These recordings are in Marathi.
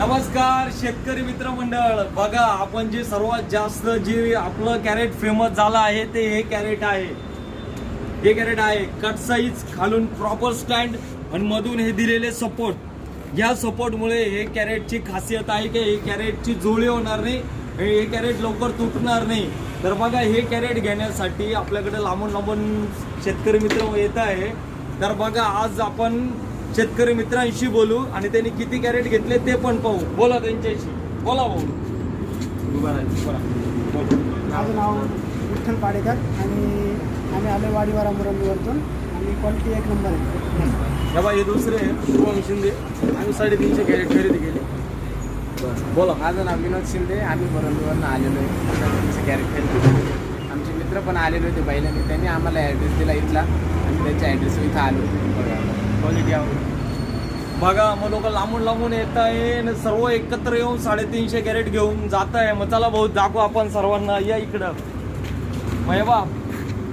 नमस्कार शेतकरी मित्र मंडळ. बघा, आपण जे सर्वात जास्त जे आपलं कॅरेट फेमस झालं आहे ते हे कॅरेट आहे. हे कॅरेट आहे कट साईज, खालून प्रॉपर स्टँड आणि मधून हे दिलेले सपोर्ट. या सपोर्टमुळे हे कॅरेटची खासियत आहे की हे कॅरेटची जोळी होणार नाही, हे कॅरेट लवकर तुटणार नाही. तर बघा, हे कॅरेट घेण्यासाठी आपल्याकडे लांबून लांबून शेतकरी मित्र येत आहे. तर बघा, आज आपण शेतकरी मित्रांशी बोलू आणि त्यांनी किती कॅरेट घेतले ते पण पाहू. बोला त्यांच्याशी, बोला भाऊ. माझं नाव विठ्ठल पाडेकर आणि आम्ही आलो वाडीवारा मुरंबीवरतून आणि क्वालिटी एक नंबर आहे. बाबा, हे दुसरे शुभम शिंदे, आम्ही 350 कॅरेट खरेदी केली. बोला. माझं नाव विनोद शिंदे, आम्ही मुरंबीवरून आलेलो आहे. 350 कॅरेट खरेदी केली. आमचे मित्र पण आलेले होते बैलांनी, त्यांनी आम्हाला ॲड्रेस दिला इथला आणि त्यांच्या ॲड्रेसवर इथं आलो. क्वालिटी आवडली. बघा, मग लोक लांबून लांबून येत आहे आणि सर्व एकत्र येऊन 350 कॅरेट घेऊन जात आहे. मग चला भाऊ, दाखवू आपण सर्वांना. या इकडं. मग हे बा,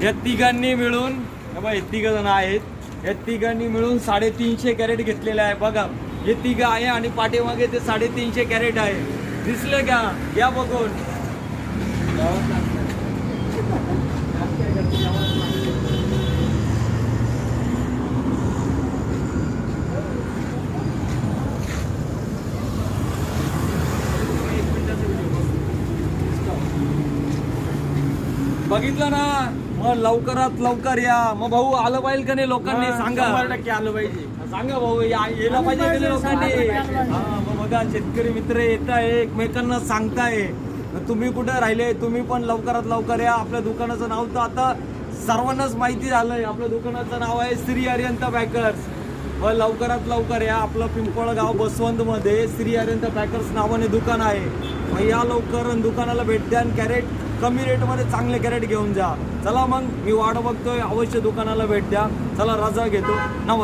या तिघांनी मिळून, हे तिघ जण आहेत, या तिघांनी मिळून 350 कॅरेट घेतलेले आहे. बघा, हे तिघ आहे आणि पाठीमागे ते 350 कॅरेट आहे. दिसले का? या बघून. बघितलं ना? मग लवकरात लवकर या. मग भाऊ, आलं पाहिजे का नाही लोकांनी? सांगा. 100% आलं पाहिजे. सांगा भाऊ, यायला पाहिजे का नाही लोकांनी? हा, मग बघा, शेतकरी मित्र येत आहे, एकमेकांना सांगताय. तुम्ही कुठे राहिले? तुम्ही पण लवकरात लवकर या. आपल्या दुकानाचं नाव तर आता सर्वांनाच माहिती झालंय. आपल्या दुकानाचं नाव आहे श्री अरिहंत पॅकर्स. व लवकरात लवकर या. आपलं पिंपळगाव बसवंत मध्ये श्री अरिहंत पॅकर्स नावाने दुकान आहे. मग या लवकर दुकानाला भेट द्या आणि कॅरेट कमी रेटमध्ये चांगले कॅरेट घेऊन जा. चला मग, मी वाट बघतोय. अवश्य दुकानाला भेट द्या. चला, रजा घेतो. नमस्कार.